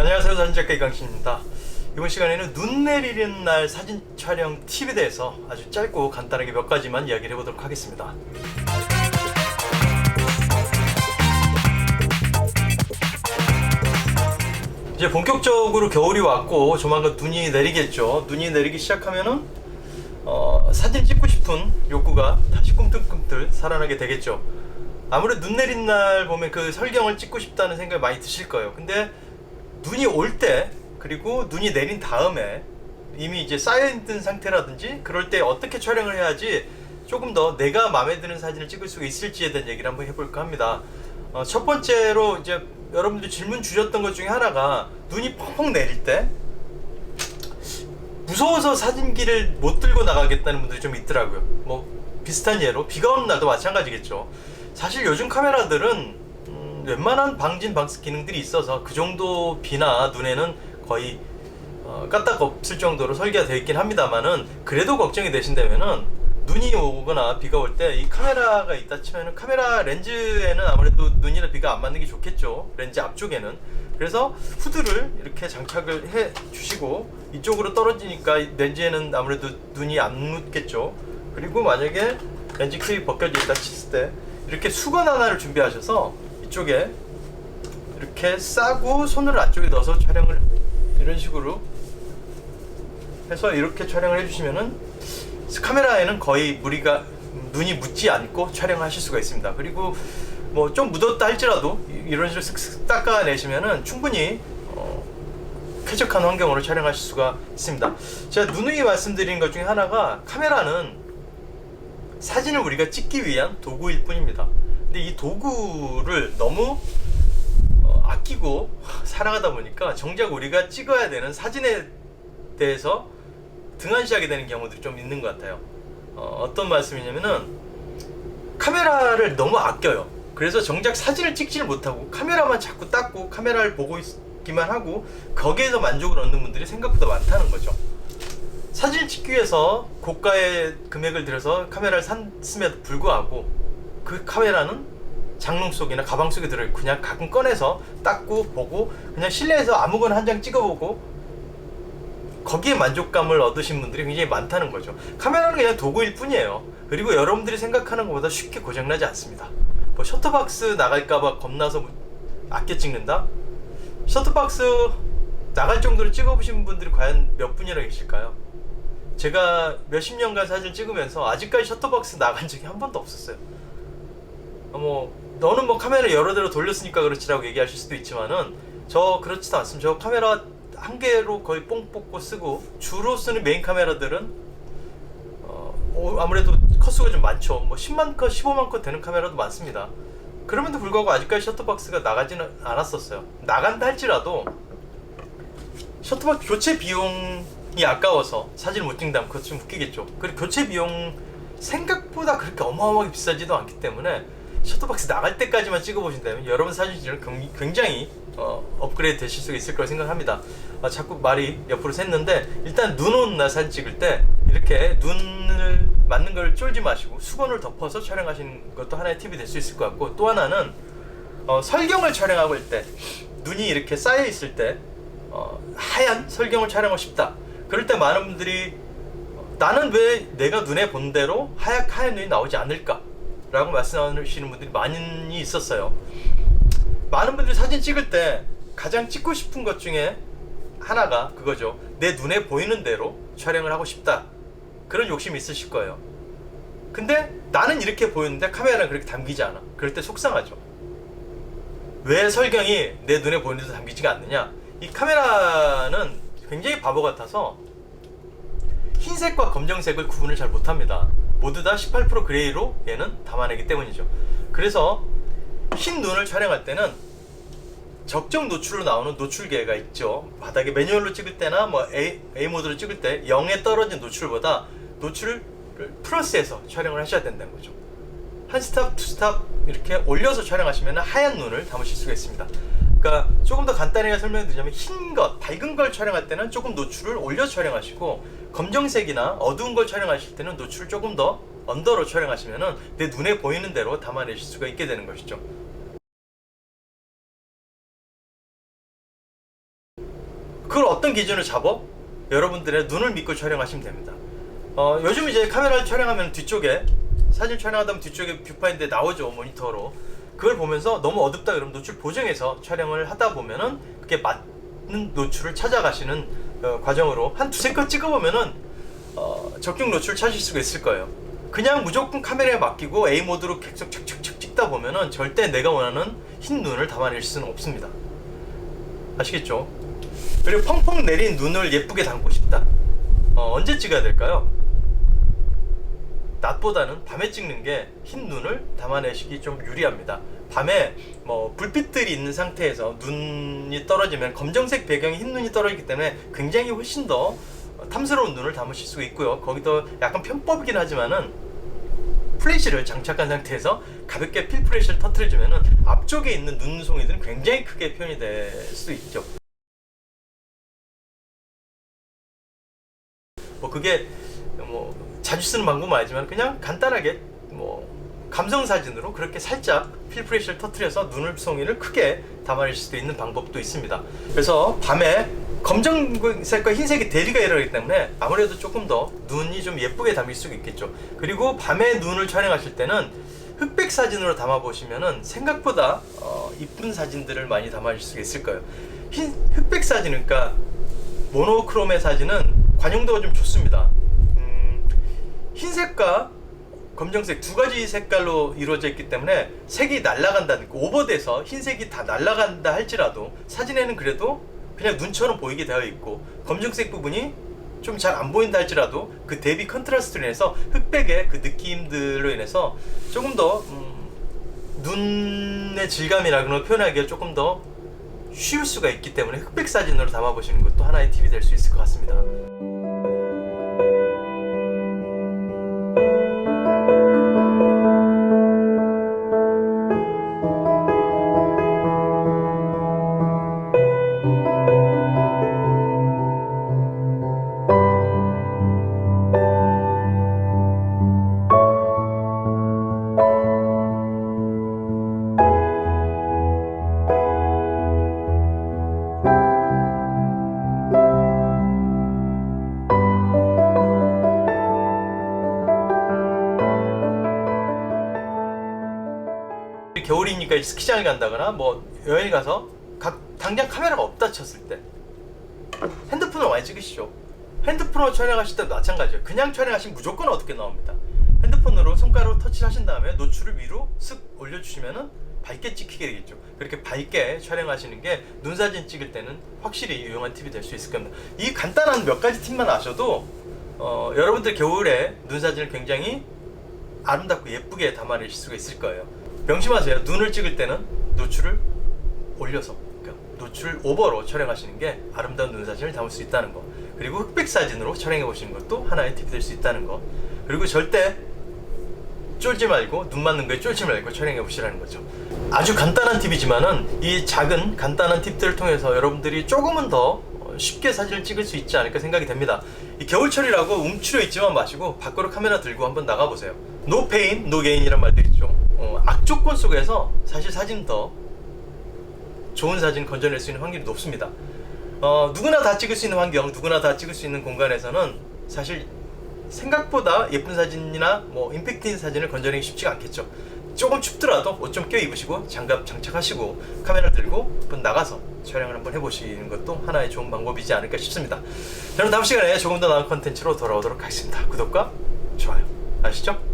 안녕하세요, 사진작가 이강신입니다. 이번 시간에는 눈 내리는 날 사진 촬영 팁에 대해서 아주 짧고 간단하게 몇 가지만 이야기를 해보도록 하겠습니다. 이제 본격적으로 겨울이 왔고 조만간 눈이 내리겠죠. 눈이 내리기 시작하면은 사진 찍고 싶은 욕구가 다시 꿈틀꿈틀 살아나게 되겠죠. 아무래도 눈 내린 날 보면 그 설경을 찍고 싶다는 생각이 많이 드실 거예요. 근데 눈이 올 때, 그리고 눈이 내린 다음에 이미 이제 쌓여있는 상태라든지 그럴 때 어떻게 촬영을 해야지 조금 더 내가 마음에 드는 사진을 찍을 수 있을지에 대한 얘기를 한번 해볼까 합니다. 첫 번째로 이제 여러분들 질문 주셨던 것 중에 하나가 눈이 펑펑 내릴 때 무서워서 사진기를 못 들고 나가겠다는 분들이 좀 있더라고요. 뭐 비슷한 예로 비가 오는 날도 마찬가지겠죠. 사실 요즘 카메라들은 웬만한 방진 방수 기능들이 있어서 그 정도 비나 눈에는 거의 까딱 없을 정도로 설계가 되어 있긴 합니다만은, 그래도 걱정이 되신다면은 눈이 오거나 비가 올 때 이 카메라가 있다 치면은 카메라 렌즈에는 아무래도 눈이나 비가 안 맞는 게 좋겠죠. 렌즈 앞쪽에는. 그래서 후드를 이렇게 장착을 해 주시고 이쪽으로 떨어지니까 렌즈에는 아무래도 눈이 안 묻겠죠. 그리고 만약에 렌즈 클립이 벗겨져 있다 쳤을 때 이렇게 수건 하나를 준비하셔서 이쪽에 이렇게 싸고 손을 안쪽에 넣어서 촬영을 이런 식으로 해서 이렇게 촬영을 해주시면은 카메라에는 거의 눈이 묻지 않고 촬영하실 수가 있습니다. 그리고 뭐 좀 묻었다 할지라도 이런 식으로 쓱쓱 닦아내시면은 충분히 쾌적한 환경으로 촬영하실 수가 있습니다. 제가 누누이 말씀드린 것 중에 하나가, 카메라는 사진을 우리가 찍기 위한 도구일 뿐입니다. 근데 이 도구를 너무 아끼고 사랑하다 보니까 정작 우리가 찍어야 되는 사진에 대해서 등한시하게 되는 경우들이 좀 있는 것 같아요. 어떤 말씀이냐면은 카메라를 너무 아껴요. 그래서 정작 사진을 찍지를 못하고 카메라만 자꾸 닦고 카메라를 보고 있기만 하고 거기에서 만족을 얻는 분들이 생각보다 많다는 거죠. 사진을 찍기 위해서 고가의 금액을 들여서 카메라를 샀음에도 불구하고 그 카메라는 장롱 속이나 가방 속에 들어있고 그냥 가끔 꺼내서 닦고 보고 그냥 실내에서 아무거나 한 장 찍어보고 거기에 만족감을 얻으신 분들이 굉장히 많다는 거죠. 카메라는 그냥 도구일 뿐이에요. 그리고 여러분들이 생각하는 것보다 쉽게 고장나지 않습니다. 뭐 셔터박스 나갈까봐 겁나서 아껴 찍는다? 셔터박스 나갈 정도로 찍어보신 분들이 과연 몇 분이나 계실까요? 제가 몇십 년간 사진을 찍으면서 아직까지 셔터박스 나간 적이 한 번도 없었어요. 너는 뭐 카메라 여러 대로 돌렸으니까 그렇지라고 얘기하실 수도 있지만은 저 그렇지도 않습니다. 저 카메라 한 개로 거의 뽕 뽑고 쓰고, 주로 쓰는 메인 카메라들은 아무래도 컷수가 좀 많죠. 뭐 10만 컷, 15만 컷 되는 카메라도 많습니다. 그럼에도 불구하고 아직까지 셔터박스가 나가지는 않았었어요. 나간다 할지라도 셔터박스 교체 비용이 아까워서 사진을 못 찍는다면 그것 좀 웃기겠죠. 그리고 교체 비용 생각보다 그렇게 어마어마하게 비싸지도 않기 때문에 셔터박스 나갈 때까지만 찍어보신다면 여러분 사진질은 굉장히 업그레이드 되실 수 있을 거라 생각합니다. 자꾸 말이 옆으로 샜는데, 일단 눈 오는 날 사진 찍을 때 이렇게 눈을 맞는 걸 쫄지 마시고 수건을 덮어서 촬영하시는 것도 하나의 팁이 될 수 있을 것 같고, 또 하나는 설경을 촬영하고 있을 때 눈이 이렇게 쌓여 있을 때 하얀 설경을 촬영하고 싶다. 그럴 때 많은 분들이 나는 왜 내가 눈에 본 대로 하얀 눈이 나오지 않을까? 라고 말씀하시는 분들이 많이 있었어요. 많은 분들이 사진 찍을 때 가장 찍고 싶은 것 중에 하나가 그거죠. 내 눈에 보이는 대로 촬영을 하고 싶다. 그런 욕심이 있으실 거예요. 근데 나는 이렇게 보이는데 카메라는 그렇게 담기지 않아. 그럴 때 속상하죠. 왜 설경이 내 눈에 보이는 대로 담기지가 않느냐? 이 카메라는 굉장히 바보 같아서 흰색과 검정색을 구분을 잘 못합니다. 모두 다 18% 그레이로 얘는 담아내기 때문이죠. 그래서 흰 눈을 촬영할 때는 적정 노출로 나오는 노출계가 있죠. 바닥에 매뉴얼로 찍을 때나 뭐 A 모드로 찍을 때 0에 떨어진 노출보다 노출을 플러스해서 촬영을 하셔야 된다는 거죠. 한 스탑, 두 스탑 이렇게 올려서 촬영하시면 하얀 눈을 담으실 수가 있습니다. 그러니까 조금 더 간단하게 설명드리자면, 흰 것, 밝은 걸 촬영할 때는 조금 노출을 올려 촬영하시고, 검정색이나 어두운 걸 촬영하실 때는 노출을 조금 더 언더로 촬영하시면은 내 눈에 보이는 대로 담아내실 수가 있게 되는 것이죠. 그걸 어떤 기준으로 잡어? 여러분들의 눈을 믿고 촬영하시면 됩니다. 요즘 이제 카메라를 촬영하면 뒤쪽에 사진 촬영하다 보면 뒤쪽에 뷰파인드에 나오죠, 모니터로. 그걸 보면서 너무 어둡다 그러면 노출 보정해서 촬영을 하다 보면은 그게 맞는 노출을 찾아가시는 과정으로 한 두세 컷 찍어보면은 적정 노출을 찾을 수가 있을 거예요. 그냥 무조건 카메라에 맡기고 A 모드로 계속 착착착 찍다 보면은 절대 내가 원하는 흰 눈을 담아낼 수는 없습니다. 아시겠죠? 그리고 펑펑 내린 눈을 예쁘게 담고 싶다. 언제 찍어야 될까요? 낮보다는 밤에 찍는 게 흰 눈을 담아내시기 좀 유리합니다. 밤에 뭐 불빛들이 있는 상태에서 눈이 떨어지면 검정색 배경에 흰 눈이 떨어지기 때문에 굉장히 훨씬 더 탐스러운 눈을 담으실 수가 있고요. 거기도 약간 편법이긴 하지만은 플래시를 장착한 상태에서 가볍게 필 플래시를 터트려주면은 앞쪽에 있는 눈송이들은 굉장히 크게 표현이 될 수 있죠. 뭐 그게 뭐 자주 쓰는 방법은 아니지만 그냥 간단하게 뭐 감성 사진으로 그렇게 살짝 필 플래시를 터트려서 눈송이를 크게 담아낼 수도 있는 방법도 있습니다. 그래서 밤에 검정색과 흰색이 대리가 일어나기 때문에 아무래도 조금 더 눈이 좀 예쁘게 담길 수가 있겠죠. 그리고 밤에 눈을 촬영하실 때는 흑백 사진으로 담아 보시면은 생각보다 이쁜 사진들을 많이 담아줄 수가 있을 거예요. 흑백 사진, 그러니까 모노크롬의 사진은 관용도가 좀 좋습니다. 흰색과 검정색 두 가지 색깔로 이루어져 있기 때문에 색이 날아간다는, 오버돼서 흰색이 다 날아간다 할지라도 사진에는 그래도 그냥 눈처럼 보이게 되어 있고, 검정색 부분이 좀 잘 안 보인다 할지라도 그 대비 컨트라스트로 인해서 흑백의 그 느낌들로 인해서 조금 더 눈의 질감이나 그런 걸 표현하기가 조금 더 쉬울 수가 있기 때문에 흑백 사진으로 담아보시는 것도 하나의 팁이 될 수 있을 것 같습니다. 겨울이니까 스키장을 간다거나 뭐 여행 가서 당장 카메라가 없다 쳤을 때 핸드폰으로 많이 찍으시죠. 핸드폰으로 촬영하실 때도 마찬가지예요. 그냥 촬영하시면 무조건 어둡게 나옵니다. 핸드폰으로 손가락으로 터치를 하신 다음에 노출을 위로 쓱 올려주시면은 밝게 찍히게 되겠죠. 그렇게 밝게 촬영하시는 게 눈사진 찍을 때는 확실히 유용한 팁이 될 수 있을 겁니다. 이 간단한 몇 가지 팁만 아셔도 여러분들 겨울에 눈사진을 굉장히 아름답고 예쁘게 담아내실 수가 있을 거예요. 명심하세요. 눈을 찍을 때는 노출을 올려서, 그러니까 노출 오버로 촬영하시는 게 아름다운 눈사진을 담을 수 있다는 거, 그리고 흑백 사진으로 촬영해 보시는 것도 하나의 팁이 될 수 있다는 거, 그리고 절대 쫄지 말고, 눈 맞는 거에 쫄지 말고 촬영해 보시라는 거죠. 아주 간단한 팁이지만은 이 작은 간단한 팁들을 통해서 여러분들이 조금은 더 쉽게 사진을 찍을 수 있지 않을까 생각이 됩니다. 이 겨울철이라고 움츠려 있지만 마시고 밖으로 카메라 들고 한번 나가보세요. No pain, no gain이란 말도 있죠. 악조건 속에서 사실 사진 더 좋은 사진 건져낼 수 있는 확률이 높습니다. 누구나 다 찍을 수 있는 환경, 누구나 다 찍을 수 있는 공간에서는 사실 생각보다 예쁜 사진이나 뭐 임팩트 있는 사진을 건져내기 쉽지가 않겠죠. 조금 춥더라도 옷 좀 껴입으시고 장갑 장착하시고 카메라 들고 한번 나가서 촬영을 한번 해보시는 것도 하나의 좋은 방법이지 않을까 싶습니다. 저는 다음 시간에 조금 더 나은 컨텐츠로 돌아오도록 하겠습니다. 구독과 좋아요 아시죠?